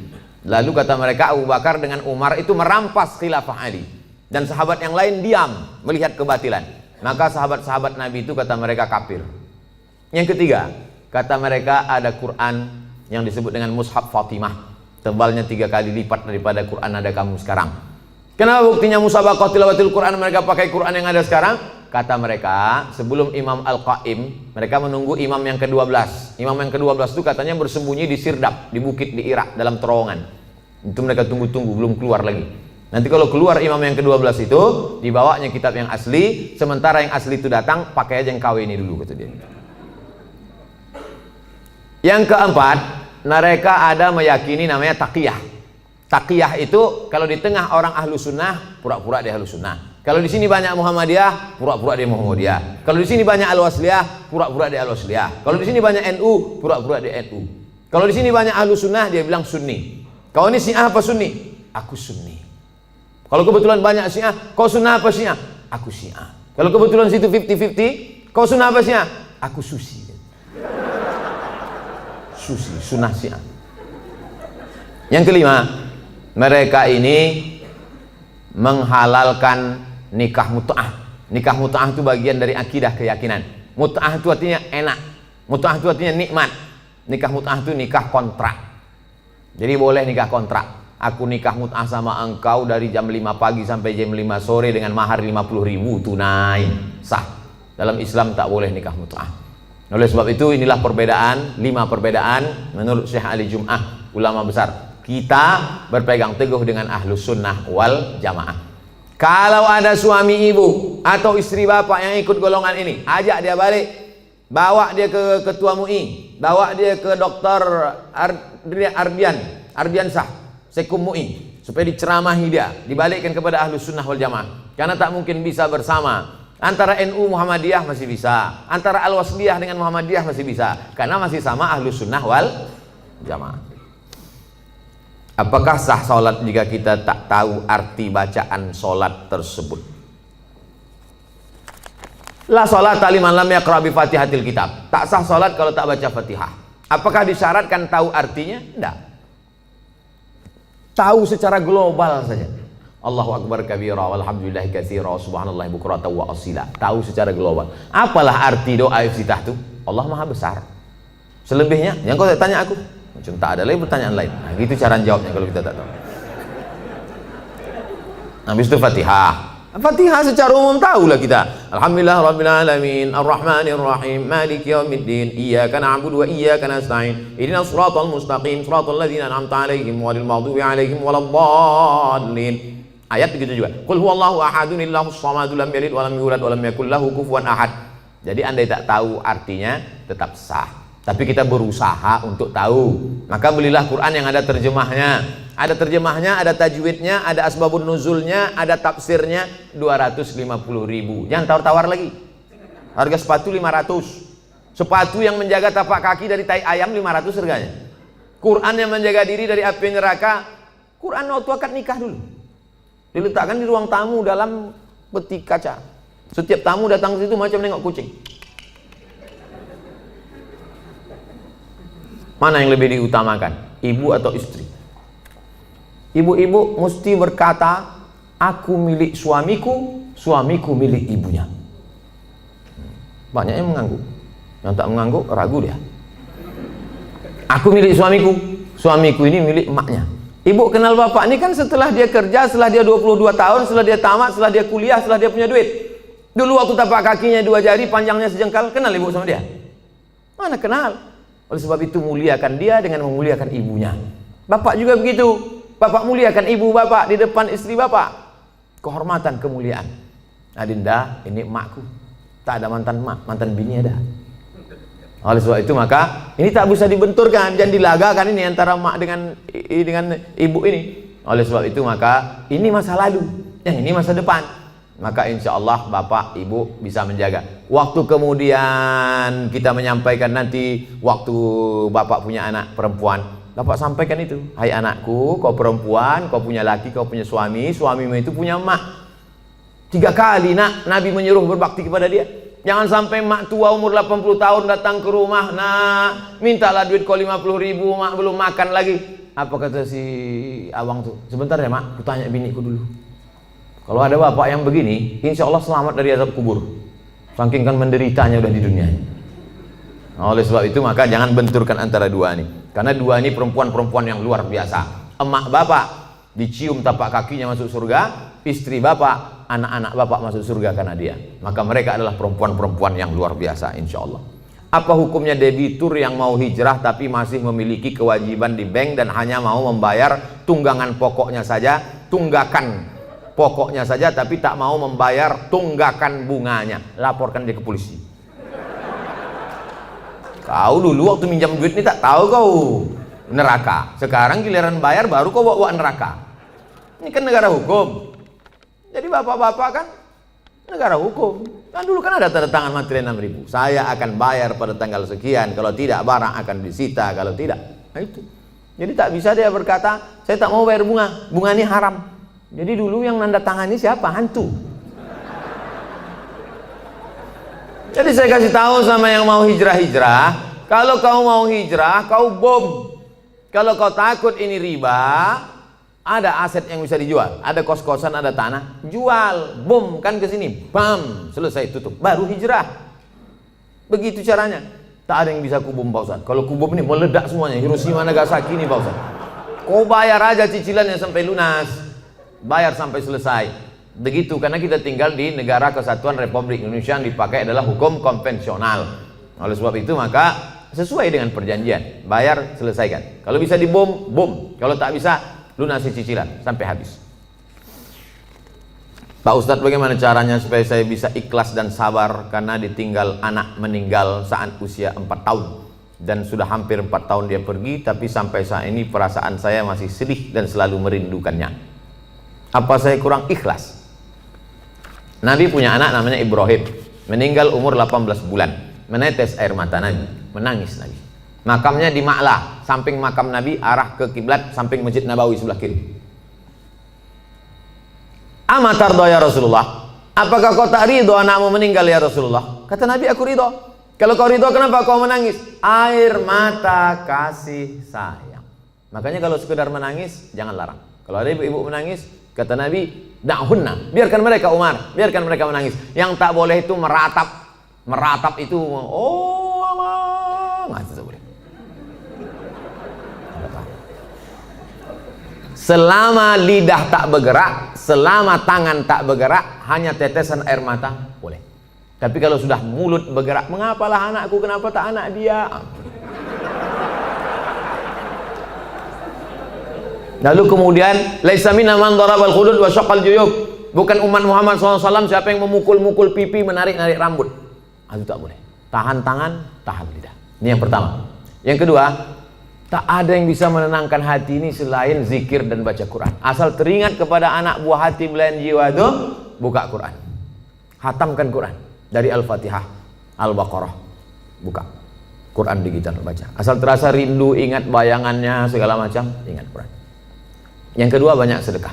Lalu kata mereka Abu Bakar dengan Umar itu merampas khilafah Ali. Dan sahabat yang lain diam melihat kebatilan. Maka sahabat-sahabat Nabi itu kata mereka kafir. Yang ketiga, kata mereka ada Quran yang disebut dengan Mushaf Fatimah, tebalnya 3 kali lipat daripada Quran ada kamu sekarang. Kenapa buktinya musabaqah tilawatil Quran mereka pakai Quran yang ada sekarang? Kata mereka sebelum Imam Al-Qaim mereka menunggu imam yang ke-12. Imam yang ke-12 itu katanya bersembunyi di Sirdab, di bukit di Irak dalam terowongan. Itu mereka tunggu-tunggu belum keluar lagi. Nanti kalau keluar imam yang ke-12 itu dibawanya kitab yang asli, sementara yang asli itu datang pakai aja yang KW ini dulu kata dia. Yang keempat, mereka ada meyakini namanya taqiyah. Taqiyah itu kalau di tengah orang ahlu sunnah pura-pura dia ahlu sunnah. Kalau di sini banyak Muhammadiyah, pura-pura dia Muhammadiyah. Kalau di sini banyak Al-Wasliyah, pura-pura dia Al-Wasliyah. Kalau di sini banyak NU, pura-pura dia NU. Kalau di sini banyak ahlu sunnah dia bilang Sunni. Kau ini Syiah apa Sunni? Aku Sunni. Kalau kebetulan banyak Syiah, kau sunnah apa Syiah? Aku Syiah. Kalau kebetulan situ 50-50, kau sunnah apa Syiah? Aku Susi. Susi, sunnah Syiah. Yang kelima, mereka ini menghalalkan nikah mut'ah. Nikah mut'ah itu bagian dari akidah keyakinan. Mut'ah itu artinya enak. Mut'ah itu artinya nikmat. Nikah mut'ah itu nikah kontrak. Jadi boleh nikah kontrak. Aku nikah mut'ah sama engkau dari jam 5 pagi sampai jam 5 sore dengan mahar 50.000 tunai, sah. Dalam Islam tak boleh nikah mut'ah. Oleh sebab itu inilah perbedaan, 5 perbedaan menurut Syekh Ali Jum'ah, ulama besar. Kita berpegang teguh dengan ahlus sunnah wal jamaah. Kalau ada suami ibu atau istri bapak yang ikut golongan ini, ajak dia balik, bawa dia ke ketua MUI, bawa dia ke dokter Ardiansah Sekum MUI, supaya diceramahi dia, dibalikkan kepada ahlus sunnah wal jamaah. Karena tak mungkin bisa bersama. Antara NU Muhammadiyah masih bisa, antara Al-Wasliyah dengan Muhammadiyah masih bisa, karena masih sama ahlus sunnah wal jamaah. Apakah sah sholat jika kita tak tahu arti bacaan sholat tersebut? La sholat liman lam yaqra bi fatihatil kitab. Tak sah sholat kalau tak baca Fatihah. Apakah disyaratkan tahu artinya? Tidak. Tahu secara global saja. Allahu akbar kabira walhamdulillahi katsira subhanallahi bukratan wa asila. Tahu secara global. Apalah arti doa iftitah itu? Allah Maha besar. Selebihnya yang kau tanya aku, macam tak ada lagi pertanyaan lain. Nah, gitu cara jawabnya kalau kita tak tahu. Habis itu Fatihah. Fatihah secara umum tahulah kita. Alhamdulillah rabbil alamin arrahmanir rahim maliki yaumiddin iyyaka na'budu wa iyyaka nasta'in ihdinas siratal mustaqim siratal ladzina an'amta 'alaihim ghairil maghdubi 'alaihim waladdallin. Ayat begitu juga. Qul huwallahu ahadun illahus samad lam yalid wa lam yulad wa lam yakul lahu kufuwan ahad. Jadi andai tak tahu artinya tetap sah. Tapi kita berusaha untuk tahu. Maka belilah Quran yang ada terjemahnya. Ada terjemahnya, ada tajwidnya, ada asbabun nuzulnya, ada tafsirnya. 250.000. Jangan tawar-tawar lagi. Harga sepatu 500. Sepatu yang menjaga tapak kaki dari tai ayam 500 harganya. Quran yang menjaga diri dari api neraka. Quran waktu akad nikah dulu. Diletakkan di ruang tamu dalam peti kaca. Setiap tamu datang ke situ macam nengok kucing. Mana yang lebih diutamakan? Ibu atau istri? Ibu-ibu mesti berkata, aku milik suamiku, suamiku milik ibunya. Banyak yang mengangguk. Yang tak mengangguk ragu dia. Aku milik suamiku, suamiku ini milik emaknya. Ibu kenal bapak ini kan setelah dia kerja, setelah dia 22 tahun, setelah dia tamat, setelah dia kuliah, setelah dia punya duit. Dulu waktu tapak kakinya 2 jari, panjangnya sejengkal, kenal ibu sama dia? Mana kenal? Oleh sebab itu muliakan dia dengan memuliakan ibunya. Bapak juga begitu. Bapak muliakan ibu bapak di depan istri bapak. Kehormatan, kemuliaan. Adinda, ini emakku. Tak ada mantan emak, mantan bini ada. Oleh sebab itu maka ini tak bisa dibenturkan, jangan dilagakan ini antara emak dengan ibu ini. Oleh sebab itu maka ini masa lalu, yang ini masa depan. Maka insya Allah bapak ibu bisa menjaga. Waktu kemudian kita menyampaikan nanti waktu bapak punya anak perempuan, bapak sampaikan itu, hai anakku, kau perempuan, kau punya laki, kau punya suami, suamimu itu punya emak. 3 kali nak Nabi menyuruh berbakti kepada dia. Jangan sampai mak tua umur 80 tahun datang ke rumah, nak mintalah duit kau 50.000, mak belum makan lagi. Apa kata si abang tuh? Sebentar ya mak, aku tanya biniku dulu. Kalau ada bapak yang begini, insya Allah selamat dari azab kubur. Saking kan menderitanya udah di dunia. Oleh sebab itu maka jangan benturkan antara dua ini. Karena dua ini perempuan-perempuan yang luar biasa. Emak bapak dicium tapak kakinya masuk surga, istri bapak, anak-anak bapak masuk surga karena dia. Maka mereka adalah perempuan-perempuan yang luar biasa insya Allah. Apa hukumnya debitur yang mau hijrah tapi masih memiliki kewajiban di bank dan hanya mau membayar tunggangan pokoknya saja, tunggakan pokoknya saja, tapi tak mau membayar tunggakan bunganya? Laporkan dia ke polisi. Kau dulu waktu minjam duit ini tak tahu kau neraka, sekarang giliran bayar baru kau bawa neraka. Ini kan negara hukum. Jadi bapak-bapak kan negara hukum. Kan dulu kan ada tanda tangan materi 6.000. Saya akan bayar pada tanggal sekian. Kalau tidak barang akan disita. Kalau tidak, nah itu. Jadi tak bisa dia berkata, saya tak mau bayar bunga. Bunga ini haram. Jadi dulu yang nanda tangan ini siapa? Hantu. Jadi saya kasih tahu sama yang mau hijrah-hijrah, kalau kau mau hijrah, kau bom. Kalau kau takut ini riba, ada aset yang bisa dijual, ada kos-kosan, ada tanah, jual, bom kan ke sini, bam, selesai tutup, baru hijrah. Begitu caranya. Tak ada yang bisa kubom Pak Ustaz. Kalau kubom ini meledak semuanya, Hiroshima Nagasaki ini Pak Ustaz. Kau bayar aja cicilannya sampai lunas, bayar sampai selesai. Begitu, karena kita tinggal di negara kesatuan Republik Indonesia yang dipakai adalah hukum konvensional. Oleh sebab itu maka sesuai dengan perjanjian, bayar selesaikan. Kalau bisa dibom, bom. Kalau tak bisa, lunasi cicilan sampai habis. Pak Ustadz, bagaimana caranya supaya saya bisa ikhlas dan sabar karena ditinggal anak meninggal saat usia 4 tahun dan sudah hampir 4 tahun dia pergi, tapi sampai saat ini perasaan saya masih sedih dan selalu merindukannya. Apa saya kurang ikhlas? Nabi punya anak namanya Ibrahim, meninggal umur 18 bulan, menetes air mata Nabi, menangis Nabi. Makamnya di Ma'la, samping makam Nabi, arah ke kiblat, samping Masjid Nabawi sebelah kiri. Amatardo ya Rasulullah, apakah kau tak ridho anakmu meninggal ya Rasulullah? Kata Nabi, aku ridho. Kalau kau ridho, kenapa kau menangis? Air mata kasih sayang. Makanya kalau sekedar menangis, jangan larang. Kalau ada ibu-ibu menangis, kata Nabi, da'hunna, biarkan mereka Umar, biarkan mereka menangis. Yang tak boleh itu meratap. Meratap itu, oh Allah, nggak bisa boleh. Selama lidah tak bergerak, selama tangan tak bergerak, hanya tetesan air mata boleh. Tapi kalau sudah mulut bergerak, mengapalah anakku, kenapa tak anak dia? Lalu kemudian, laisa minna man darabal khudud wa syaqqal juyub. Bukan umat Muhammad SAW siapa yang memukul-mukul pipi, menarik-narik rambut. Itu tak boleh. Tahan tangan, tahan lidah. Ini yang pertama. Yang kedua, tak ada yang bisa menenangkan hati ini selain zikir dan baca Quran. Asal teringat kepada anak buah hati belayan jiwa itu, buka Quran. Hatamkan Quran dari Al-Fatihah, Al-Baqarah. Buka Quran digital, baca. Asal terasa rindu, ingat bayangannya, segala macam, ingat Quran. Yang kedua, banyak sedekah.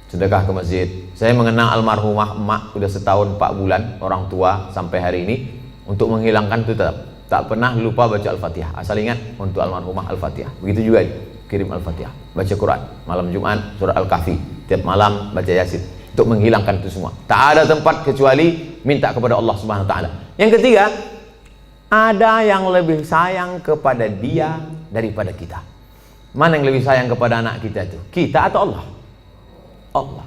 Sedekah ke masjid. Saya mengenang almarhumah emak, sudah setahun 4 bulan, orang tua sampai hari ini. Untuk menghilangkan itu tetap tak pernah lupa baca Al-Fatihah. Asal ingat untuk almarhumah Al-Fatihah. Begitu juga kirim Al-Fatihah, baca Quran. Malam Jumat surah Al-Kahfi, tiap malam baca Yasin. Untuk menghilangkan itu semua. Tak ada tempat kecuali minta kepada Allah Subhanahu wa taala. Yang ketiga, ada yang lebih sayang kepada dia daripada kita. Mana yang lebih sayang kepada anak kita itu? Kita atau Allah? Allah.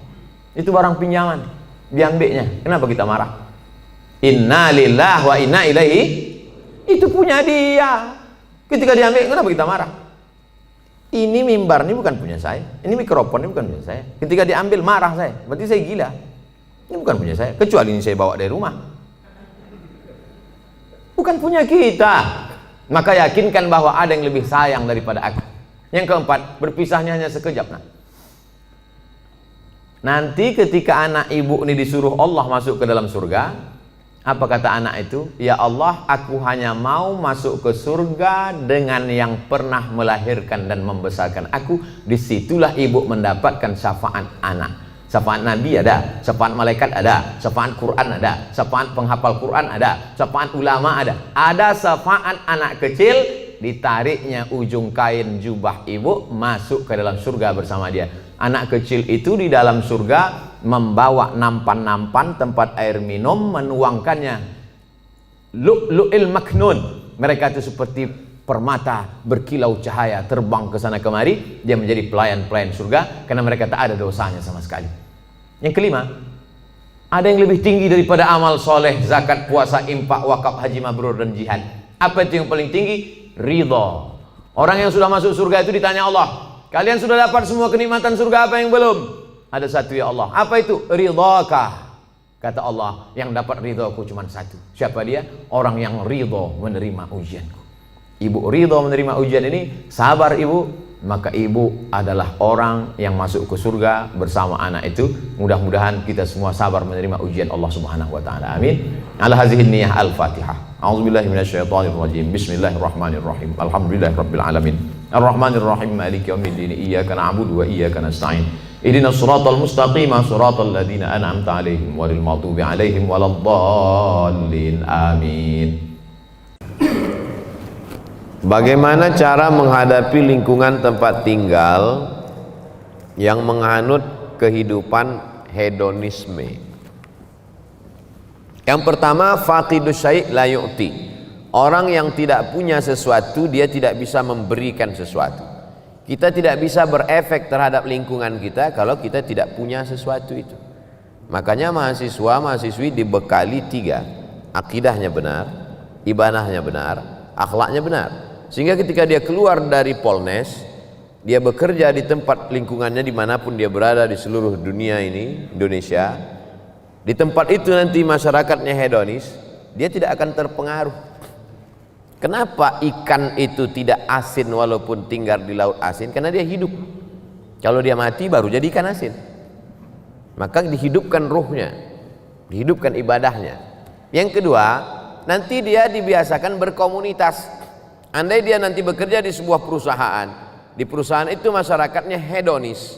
Itu barang pinjaman, diambilnya. Kenapa kita marah? Inna lillahi wa inna ilaihi. Itu punya dia. Ketika diambil, kenapa kita marah? Ini mimbar ini bukan punya saya. Ini mikrofon ini bukan punya saya. Ketika diambil marah saya. Berarti saya gila. Ini bukan punya saya. Kecuali ini saya bawa dari rumah. Bukan punya kita. Maka yakinkan bahwa ada yang lebih sayang daripada aku. Yang keempat, berpisahnya hanya sekejap. Nanti ketika anak ibu ini disuruh Allah masuk ke dalam surga, apa kata anak itu? Ya Allah, aku hanya mau masuk ke surga dengan yang pernah melahirkan dan membesarkan aku. Disitulah ibu mendapatkan syafaat anak. Syafaat Nabi ada, syafaat malaikat ada, syafaat Quran ada, syafaat penghafal Quran ada, syafaat ulama ada. Ada syafaat anak kecil, ditariknya ujung kain jubah ibu masuk ke dalam surga bersama dia. Anak kecil itu di dalam surga membawa nampan-nampan tempat air minum, menuangkannya lu'lu'il maknun. Mereka itu seperti permata berkilau cahaya terbang ke sana kemari. Dia menjadi pelayan-pelayan surga karena mereka tak ada dosanya sama sekali. Yang kelima, ada yang lebih tinggi daripada amal soleh, zakat, puasa, infak, wakaf, haji mabrur dan jihad. Apa itu yang paling tinggi? Ridha. Orang yang sudah masuk surga itu ditanya Allah, kalian sudah dapat semua kenikmatan surga, apa yang belum? Ada satu ya Allah. Apa itu? Ridhakah? Kata Allah, yang dapat ridhaku cuma satu. Siapa dia? Orang yang ridha menerima ujianku. Ibu ridha menerima ujian ini, sabar ibu, maka ibu adalah orang yang masuk ke surga bersama anak itu. Mudah-mudahan kita semua sabar menerima ujian Allah Subhanahu wa taala. Amin. Ala hadhihi niyyah al-Fatihah. A'udzubillahi minasyaitonir rajim. Bismillahirrahmanirrahim. Alhamdulillahirabbil alamin. Arrahmanirrahim. Maliki yaumiddin. Iyyaka na'budu wa iyyaka nasta'in. Ihdinas siratal mustaqim, siratal ladzina an'amta 'alaihim ghairil maghdubi 'alaihim waladdallin. Amin. Bagaimana cara menghadapi lingkungan tempat tinggal yang menganut kehidupan hedonisme? Yang pertama, faqidus syai' la yu'ti. Orang yang tidak punya sesuatu, dia tidak bisa memberikan sesuatu. Kita tidak bisa berefek terhadap lingkungan kita kalau kita tidak punya sesuatu itu. Makanya mahasiswa-mahasiswi dibekali 3. Akidahnya benar, ibadahnya benar, akhlaknya benar. Sehingga ketika dia keluar dari Polnes, dia bekerja di tempat lingkungannya dimanapun dia berada di seluruh dunia ini, Indonesia, di tempat itu nanti masyarakatnya hedonis, dia tidak akan terpengaruh. Kenapa ikan itu tidak asin walaupun tinggal di laut asin? Karena dia hidup. Kalau dia mati baru jadi ikan asin. Maka dihidupkan ruhnya, dihidupkan ibadahnya. Yang kedua, nanti dia dibiasakan berkomunitas. Andai dia nanti bekerja di sebuah perusahaan, di perusahaan itu masyarakatnya hedonis,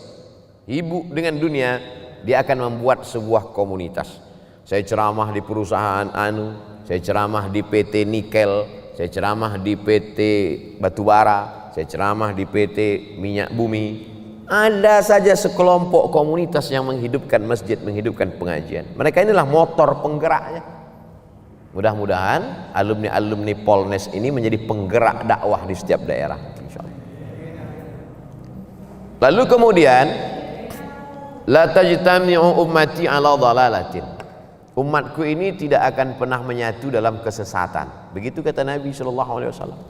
sibuk dengan dunia, dia akan membuat sebuah komunitas. Saya ceramah di perusahaan anu, saya ceramah di PT Nikel, saya ceramah di PT Batubara, saya ceramah di PT Minyak Bumi. Ada saja sekelompok komunitas yang menghidupkan masjid, menghidupkan pengajian. Mereka inilah motor penggeraknya. Mudah-mudahan alumni-alumni Polnes ini menjadi penggerak dakwah di setiap daerah, insyaallah. Lalu kemudian, la tajtami'u ummati 'ala dhalalatin. Umatku ini tidak akan pernah menyatu dalam kesesatan. Begitu kata Nabi sallallahu alaihi wasallam.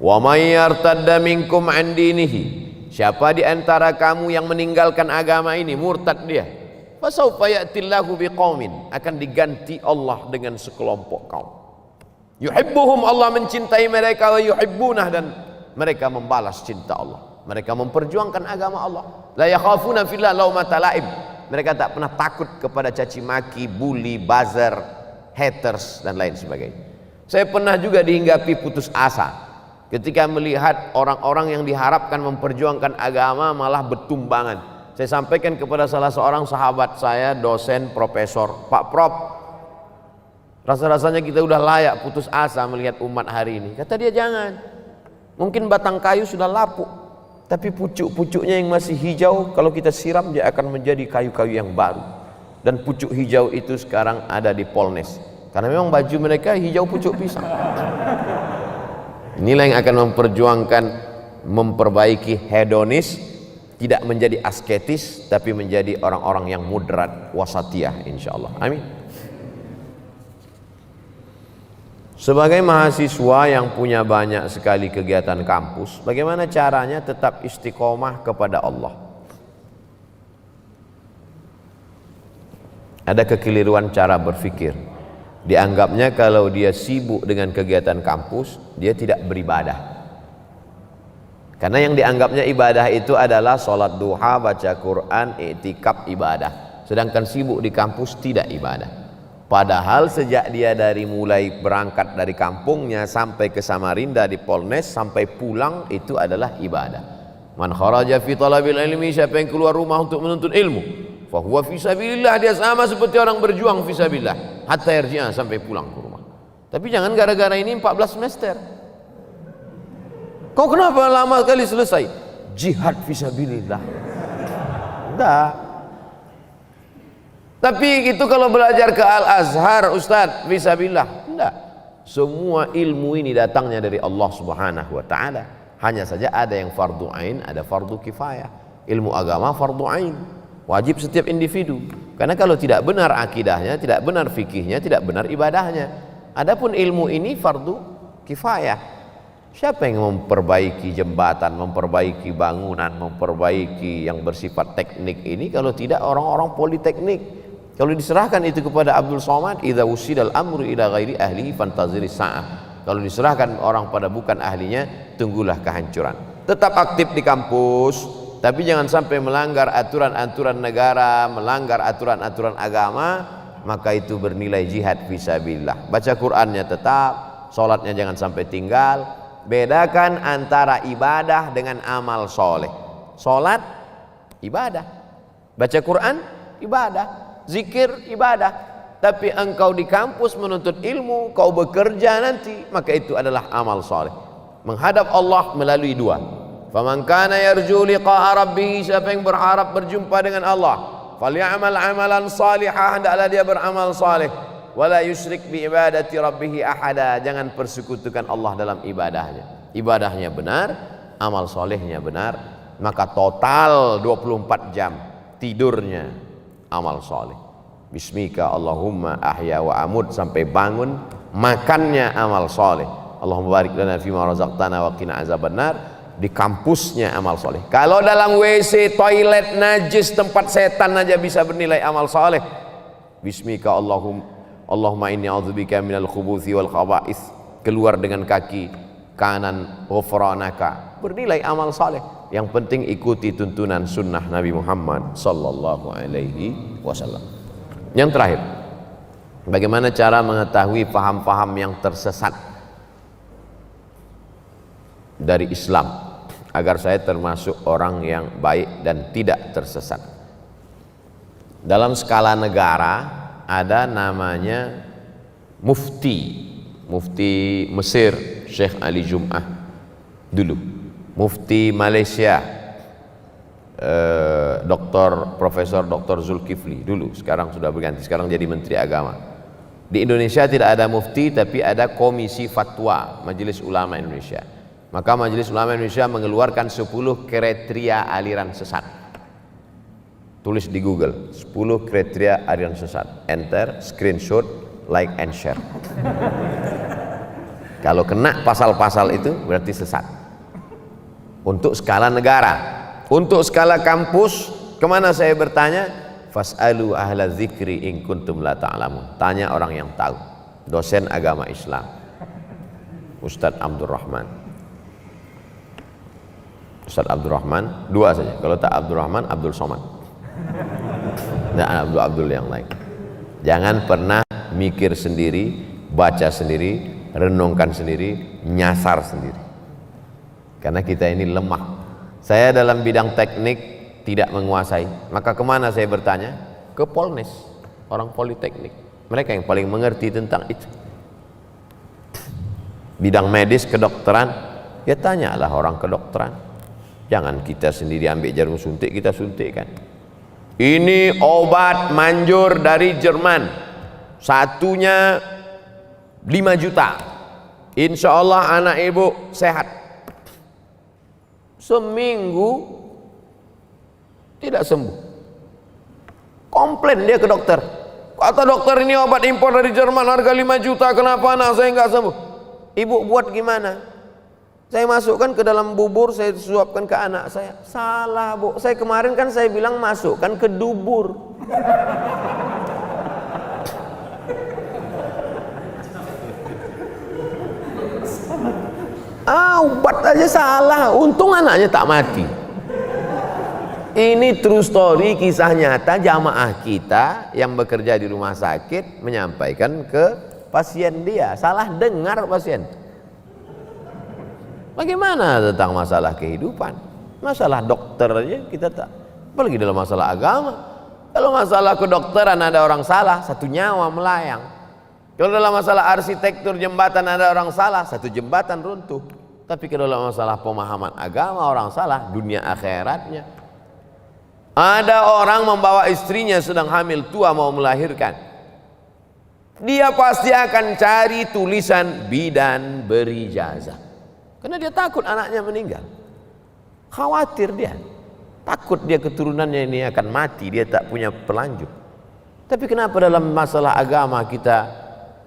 Wa may yartadda minkum 'an dinihi. Siapa di antara kamu yang meninggalkan agama ini, murtad dia, fasawfa ya'tillahu biqaumin, akan diganti Allah dengan sekelompok kaum. Yuhibbuhum, Allah mencintai mereka, wa yuhibbunah, dan mereka membalas cinta Allah. Mereka memperjuangkan agama Allah. La yakhafuna fillah laumata laim. Mereka tak pernah takut kepada caci maki, bully, buzzer, haters dan lain sebagainya. Saya pernah juga dihinggapi putus asa ketika melihat orang-orang yang diharapkan memperjuangkan agama malah bertumbangan. Saya sampaikan kepada salah seorang sahabat saya, dosen, profesor, Pak Prof, rasa-rasanya kita udah layak putus asa melihat umat hari ini. Kata dia, jangan, mungkin batang kayu sudah lapuk, tapi pucuk-pucuknya yang masih hijau, kalau kita siram dia akan menjadi kayu-kayu yang baru. Dan pucuk hijau itu sekarang ada di Polnes, karena memang baju mereka hijau pucuk pisang. Inilah yang akan memperjuangkan memperbaiki hedonis, tidak menjadi asketis, tapi menjadi orang-orang yang moderat, wasatiyah insyaallah. Amin. Sebagai mahasiswa yang punya banyak sekali kegiatan kampus, bagaimana caranya tetap istiqomah kepada Allah? Ada kekeliruan cara berpikir. Dianggapnya kalau dia sibuk dengan kegiatan kampus, dia tidak beribadah. Karena yang dianggapnya ibadah itu adalah sholat duha, baca Quran, i'tikaf, ibadah. Sedangkan sibuk di kampus tidak ibadah. Padahal sejak dia dari mulai berangkat dari kampungnya sampai ke Samarinda di Polnes sampai pulang itu adalah ibadah. Man kharaja fi talabil ilmi, siapa yang keluar rumah untuk menuntut ilmu, fa huwa fi sabilillah, dia sama seperti orang berjuang fi sabilillah hatta yarji'a, sampai pulang ke rumah. Tapi jangan gara-gara ini 14 semester. Kau kenapa lama kali selesai? Jihad fisabilillah. Enggak. Tapi itu kalau belajar ke Al-Azhar, Ustaz, fisabilillah. Enggak. Semua ilmu ini datangnya dari Allah Subhanahu wa taala. Hanya saja ada yang fardu ain, ada fardu kifayah. Ilmu agama fardu ain, wajib setiap individu. Karena kalau tidak benar akidahnya, tidak benar fikihnya, tidak benar ibadahnya. Adapun ilmu ini fardu kifayah. Siapa yang memperbaiki jembatan, memperbaiki bangunan, memperbaiki yang bersifat teknik ini kalau tidak orang-orang politeknik? Kalau diserahkan itu kepada Abdul Somad, idza usidal amru ila ghairi ahlihi fantaziri sa'ah. Kalau diserahkan orang pada bukan ahlinya, tunggulah kehancuran. Tetap aktif di kampus, tapi jangan sampai melanggar aturan-aturan negara, melanggar aturan-aturan agama, maka itu bernilai jihad fisabilillah. Baca Qur'annya tetap, sholatnya jangan sampai tinggal. Bedakan antara ibadah dengan amal soleh. Sholat ibadah, baca Quran ibadah, zikir ibadah. Tapi engkau di kampus menuntut ilmu, kau bekerja nanti, maka itu adalah amal soleh. Menghadap Allah melalui dua. Faman kana yarju liqa'a rabbih, siapa yang berharap berjumpa dengan Allah, falyamal amalan salihah, hendaklah dia beramal saleh. Wala yusyrik bi ibadati rabbih ahada, jangan persekutukan Allah dalam ibadahnya. Ibadahnya benar, amal solehnya benar, maka total 24 jam tidurnya amal soleh. Bismika Allahumma ahya wa amut, sampai bangun makannya amal soleh. Allahumma barik lana fima razaqtana wa qina azabannar. Di kampusnya amal soleh. Kalau dalam WC, toilet najis, tempat setan aja bisa bernilai amal soleh. Bismika Allahumma inni a'udzubika minal khubuthi wal khaba'ith, keluar dengan kaki kanan, ghufranaka, bernilai amal saleh. Yang penting ikuti tuntunan sunnah Nabi Muhammad sallallahu alaihi wasallam. Yang terakhir, bagaimana cara mengetahui paham-paham yang tersesat dari Islam agar saya termasuk orang yang baik dan tidak tersesat? Dalam skala negara ada namanya mufti Mesir Syekh Ali Jum'ah dulu, mufti Malaysia Profesor Dr. Zulkifli dulu, sekarang sudah berganti, sekarang jadi Menteri Agama. Di Indonesia tidak ada mufti, tapi ada Komisi Fatwa Majelis Ulama Indonesia. Maka Majelis Ulama Indonesia mengeluarkan 10 kriteria aliran sesat. Tulis di Google 10 kriteria aliran sesat, enter, screenshot, like and share. Kalau kena pasal-pasal itu berarti sesat. Untuk skala negara. Untuk skala kampus, kemana saya bertanya? Fas'alu ahla dzikri in kuntum la ta'lamun. Tanya orang yang tahu. Dosen agama Islam, Ustadz Abdurrahman. Ustadz Abdurrahman, 2 saja. Kalau tak Abdurrahman, Abdul Somad. Dan Abdul yang lain. Jangan pernah mikir sendiri, baca sendiri, renungkan sendiri, nyasar sendiri. Karena kita ini lemah. Saya dalam bidang teknik tidak menguasai, maka kemana saya bertanya? Ke Polnes, orang politeknik. Mereka yang paling mengerti tentang itu. Bidang medis, kedokteran, ya tanyalah orang kedokteran. Jangan kita sendiri ambil jarum suntik, kita suntikkan. Ini obat manjur dari Jerman, satunya 5 juta. Insya Allah anak ibu sehat. seminggu tidak sembuh. Komplain dia ke dokter. Kata dokter, ini obat impor dari Jerman harga 5 juta, kenapa anak saya nggak sembuh? Ibu buat gimana? Saya masukkan ke dalam bubur, saya suapkan ke anak saya. Salah, Bu. Saya kemarin kan saya bilang masukkan ke dubur. Obat aja salah. Untung anaknya tak mati. Ini true story, kisah nyata jamaah kita yang bekerja di rumah sakit menyampaikan ke pasien dia. Salah dengar pasien. Bagaimana tentang masalah kehidupan? Masalah dokter aja kita tak. Apalagi dalam masalah agama. Kalau masalah kedokteran ada orang salah, satu nyawa melayang. Kalau dalam masalah arsitektur jembatan ada orang salah, satu jembatan runtuh. Tapi kalau dalam masalah pemahaman agama orang salah, dunia akhiratnya. Ada orang membawa istrinya sedang hamil tua mau melahirkan. Dia pasti akan cari tulisan bidan berijazah. Karena dia takut anaknya meninggal. Khawatir dia. Takut dia keturunannya ini akan mati, dia tak punya pelanjut. Tapi kenapa dalam masalah agama kita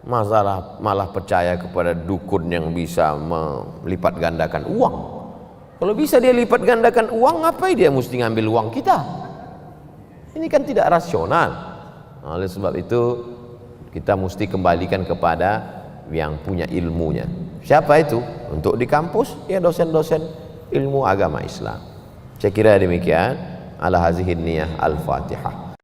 malah percaya kepada dukun yang bisa melipat gandakan uang? Kalau bisa dia lipat gandakan uang, ngapain dia mesti ngambil uang kita? Ini kan tidak rasional. Oleh sebab itu kita mesti kembalikan kepada yang punya ilmunya. Siapa itu? Untuk di kampus ya dosen-dosen ilmu agama Islam. Saya kira demikian. Ala hazihin niyah al-Fatihah.